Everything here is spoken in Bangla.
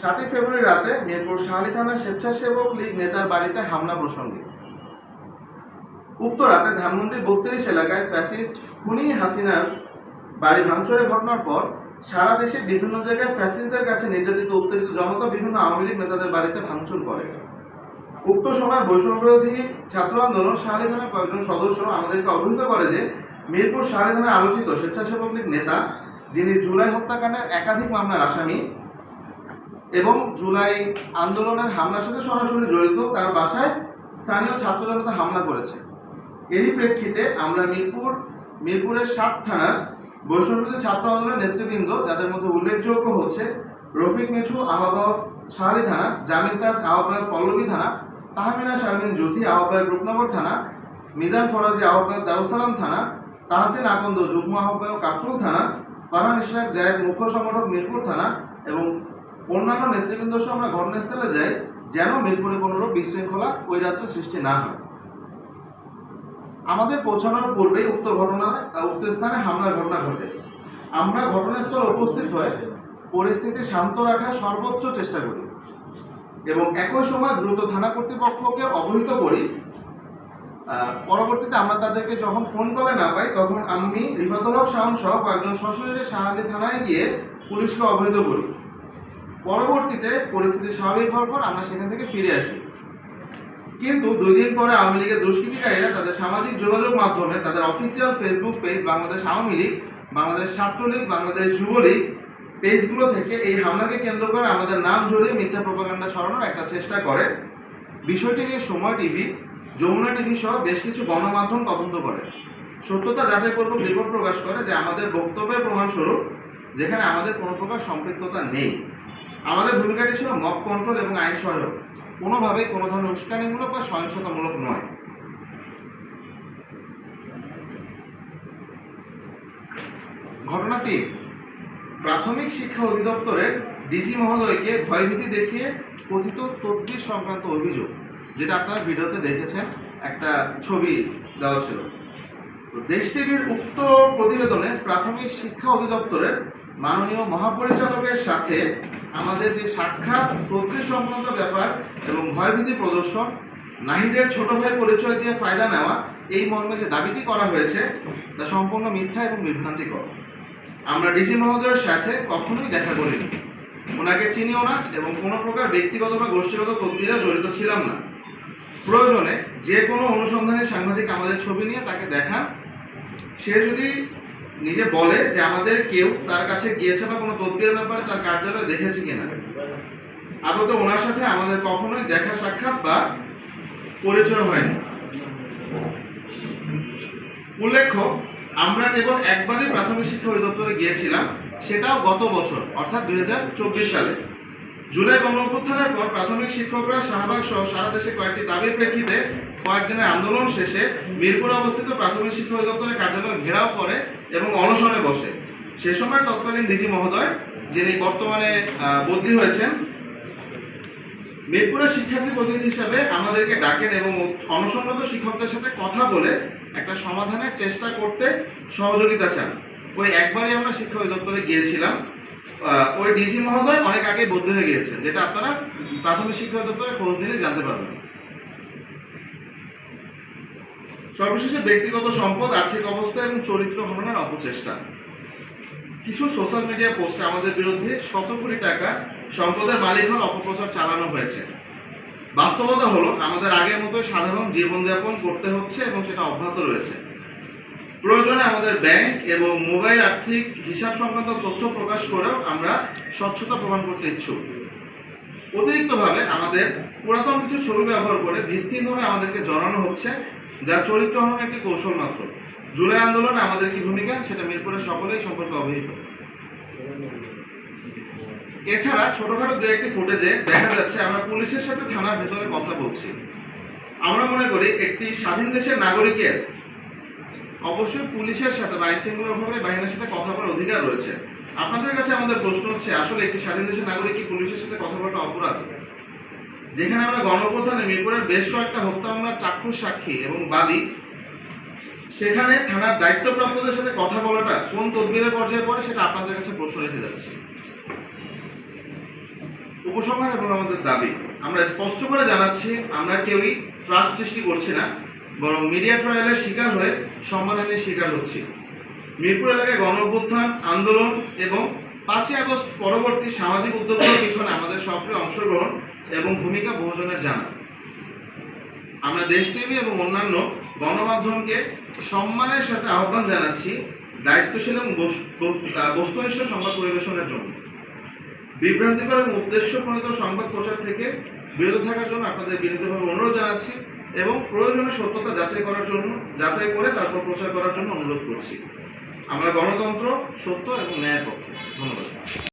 7 ফেব্রুয়ারি রাতে মিরপুর শাহালি থানা স্বেচ্ছাসেবক লীগ নেতার বাড়িতে হামলা প্রসঙ্গে উক্ত রাতে ধানমন্ডি 32 এলাকায় ফ্যাসিস্ট খুনি হাসিনার বাড়ি ভাঙচুরের ঘটনার পর সারা দেশে বিভিন্ন জায়গায় ফ্যাসিস্টদের কাছে নির্যাতিত উত্তেজিত জনতা বিভিন্ন আওয়ামী লীগ নেতাদের বাড়িতে ভাঙচুর করে। উক্ত সময় বৈষম্যবিরোধী ছাত্র আন্দোলন শাহালি থানার কয়েকজন সদস্য আমাদেরকে অবহিত করে যে মিরপুর শাহালি থানায় আলোচিত স্বেচ্ছাসেবক লীগ নেতা, যিনি জুলাই হত্যাকাণ্ডের একাধিক মামলার আসামি এবং জুলাই আন্দোলনের হামলার সাথে সরাসরি জড়িত, তার বাসায় স্থানীয় ছাত্র জনতা হামলা করেছে। এরই প্রেক্ষিতে আমরা মিরপুরের 7 থানার বৈষম্যবিরোধী ছাত্র আন্দোলনের নেতৃবৃন্দ, যাদের মধ্যে উল্লেখযোগ্য হচ্ছে রফিক মিঠু আহ্বায়ক শাহালি থানা, জামিল তাজ আহ্বায়ক পল্লবী থানা, তাহমিনা শারমিন জ্যোতি আহ্বায়ক রূপনগর থানা, মিজান ফরাজি আহ্বায়ক দারুসালাম থানা, তাহসিন আকন্দ যুগ্ম আহ্বায়ক কাফরুল থানা, ফারহান ইশরাক জায়েদ মুখ্য সংগঠক মিরপুর থানা এবং অন্যান্য নেতৃবৃন্দ সহ আমরা ঘটনাস্থলে যাই, যেন মিরপুরে কোনোরূপ বিশৃঙ্খলা ওই রাত্রে সৃষ্টি না হয়। আমাদের পৌঁছানোর পূর্বেই উক্ত স্থানে হামলার ঘটনা ঘটে। আমরা ঘটনাস্থলে উপস্থিত হয়ে পরিস্থিতি শান্ত রাখার সর্বোচ্চ চেষ্টা করি এবং একই সময় দ্রুত থানা কর্তৃপক্ষকে অবহিত করি। পরবর্তীতে আমরা তাদেরকে যখন ফোন কলে না পাই, তখন আমি রিফাতুল হক শাওন সহ কয়েকজন সশরীরে শাহালি থানায় গিয়ে পুলিশকে অবহিত করি। পরবর্তীতে পরিস্থিতি স্বাভাবিক হওয়ার পর আমরা সেখান থেকে ফিরে আসি। কিন্তু 2 দিন পরে আওয়ামী লীগের দুষ্কৃতিকারীরা তাদের সামাজিক যোগাযোগ মাধ্যমে তাদের official Facebook page Bangladesh Awami League, Bangladesh Chhatra League, Bangladesh Jubo League পেজগুলো থেকে এই হামলাকে কেন্দ্র করে আমাদের নাম জড়িয়ে মিথ্যা প্রপাগান্ডা ছড়ানোর একটা চেষ্টা করে। বিষয়টি নিয়ে সময় টিভি, যমুনা টিভি সহ বেশ কিছু গণমাধ্যম তদন্ত করে সত্যতা যাচাইপূর্বক রিপোর্ট প্রকাশ করে যে আমাদের বক্তব্যের প্রমাণস্বরূপ যেখানে আমাদের কোনো প্রকার সম্পৃক্ততা নেই। আমাদের ভূমিকাটি ছিল মব কন্ট্রোল এবং আইন সহায়ক, কোনোভাবেই কোনো ধরনের উস্কানিমূলক বা সহিংসতামূলক নয়। ঘটনা 3, প্রাথমিক শিক্ষা অধিদপ্তরের ডিজি মহোদয়কে ভয়ভীতি দেখিয়ে কথিত তদবির সংক্রান্ত অভিযোগ, যেটা আপনারা ভিডিওতে দেখেছেন, একটা ছবি দেওয়া ছিল। দেশ টিভির উক্ত প্রতিবেদনে প্রাথমিক শিক্ষা অধিদপ্তরের মাননীয় মহাপরিচালকের সাথে আমাদের যে সাক্ষাৎ, তদবির সংক্রান্ত ব্যাপার এবং ভয়ভীতি প্রদর্শন, নাহিদের ছোট ভাই পরিচয় দিয়ে ফায়দা নেওয়া, এই মর্মে যে দাবিটি করা হয়েছে তা সম্পূর্ণ মিথ্যা এবং বিভ্রান্তিকর। আমরা ডিজি মহোদয়ের সাথে কখনোই দেখা করিনি, ওনাকে চিনিও না এবং কোনো প্রকার ব্যক্তিগত বা গোষ্ঠীগত তদবিরে জড়িত ছিলাম না। প্রয়োজনে যে কোনো অনুসন্ধানের সাংবাদিক আমাদের ছবি নিয়ে তাকে দেখান, সে যদি নিজে বলে যে আমাদের কেউ তার কাছে গিয়েছে বা কোনো তদবিরের ব্যাপারে তার কার্যালয়ে দেখেছে কিনা। আপাতত ওনার সাথে আমাদের কখনোই দেখা সাক্ষাৎ বা পরিচয় হয়নি। উল্লেখ্য, আমরা কেবল একবারই প্রাথমিক শিক্ষা অধিদপ্তরে গিয়েছিলাম, সেটাও গত বছর অর্থাৎ 2024 সালে। জুলাই গণঅভ্যুত্থানের পর প্রাথমিক শিক্ষকরা শাহবাগ সহ সারা দেশে কয়েকটি দাবির প্রেক্ষিতে কয়েকদিনের আন্দোলন শেষে মিরপুরে অবস্থিত প্রাথমিক শিক্ষা অধিদপ্তরের কার্যালয় ঘেরাও করে এবং অনশনে বসে। সে সময় তৎকালীন ডিজি মহোদয়, যিনি বর্তমানে বদলি হয়েছেন, মিরপুরের শিক্ষার্থী প্রতিনিধি হিসাবে আমাদেরকে ডাকেন এবং অনশনরত শিক্ষকদের সাথে কথা বলে একটা সমাধানের চেষ্টা করতে সহযোগিতা চান। ওই একবারই আমরা শিক্ষা অধিদপ্তরে গিয়েছিলাম। ওই ডিজি মহোদয় অনেক আগেই বদলি হয়ে গিয়েছেন, যেটা আপনারা প্রাথমিক শিক্ষা অধিদপ্তরে খোঁজ নিলে জানতে পারবেন। সর্বশেষে ব্যক্তিগত সম্পদ, আর্থিক অবস্থা এবং চরিত্র হননের অপচেষ্টা। কিছু সোশ্যাল মিডিয়া পোস্টে আমাদের বিরুদ্ধে শত কোটি টাকা সম্পদের মালিক হওয়ার অপপ্রচার চালানো হয়েছে। বাস্তবতা হলো আমাদের আগের মতো সাধারণ জীবনযাপন করতে হচ্ছে এবং সেটা অব্যাহত রয়েছে। প্রয়োজনে আমাদের ব্যাংক এবং মোবাইল আর্থিক হিসাব সংক্রান্ত তথ্য প্রকাশ করেও আমরা স্বচ্ছতা প্রমাণ করতে ইচ্ছুক। অতিরিক্তভাবে আমাদের পুরাতন কিছু ছবি ব্যবহার করে ভিত্তিহীনভাবে আমাদেরকে জড়ানো হচ্ছে, যা চরিত্র হননের একটি কৌশল মাত্র। জুলাই আন্দোলনে আমাদের কি ভূমিকা, সেটা মিরপুরের সকলেই সম্পর্কে অবহিত। এছাড়া ছোটখাটো দু একটি ফুটেজে দেখা যাচ্ছে আমরা পুলিশের সাথে থানার ভেতরে কথা বলছি। আমরা মনে করি একটি স্বাধীন দেশের নাগরিকের অবশ্যই পুলিশের সাথে বা আইনশৃঙ্খলা বিভাগের বাহিনীর সাথে কথা বলার অধিকার রয়েছে। আপনাদের কাছে আমাদের প্রশ্ন হচ্ছে, আসলে একটি স্বাধীন দেশের নাগরিক কি পুলিশের সাথে কথা বলাটা অপরাধ? যেখানে আমরা গণঅভ্যুত্থানে মিরপুরের বেশ কয়েকটা হত্যা মামলার চাক্ষুষ সাক্ষী এবং বাদী, সেখানে থানার দায়িত্বপ্রাপ্তদের সাথে কথা বলাটা কোন তদবিরের পর্যায়ে পড়ে, সেটা আপনাদের কাছে প্রশ্ন রেখে যাচ্ছে। উপসংহার এবং আমাদের দাবি, আমরা স্পষ্ট করে জানাচ্ছি আমরা কেউই ত্রাস সৃষ্টি করছি না, বরং মিডিয়া ট্রায়ালের শিকার হয়ে সম্মানহানির শিকার হচ্ছি। মিরপুর এলাকায় গণ অভ্যুত্থান আন্দোলন এবং 5ই আগস্ট পরবর্তী সামাজিক উদ্যোগের পিছনে আমাদের সক্রিয় অংশগ্রহণ এবং ভূমিকা বহুজনের জানা। আমরা দেশ টিভি এবং অন্যান্য গণমাধ্যমকে সম্মানের সাথে আহ্বান জানাচ্ছি দায়িত্বশীল এবং বস্তুনিষ্ঠ সংবাদ পরিবেশনের জন্য। বিভ্রান্তিকর এবং উদ্দেশ্যপ্রণীত সংবাদ প্রচার থেকে বিরত থাকার জন্য আপনাদের বিনীতভাবে অনুরোধ জানাচ্ছি এবং প্রয়োজনীয় সত্যতা যাচাই করে তারপর প্রচার করার জন্য অনুরোধ করছি। আমরা গণতন্ত্র, সত্য এবং ন্যায়ের পক্ষে। ধন্যবাদ।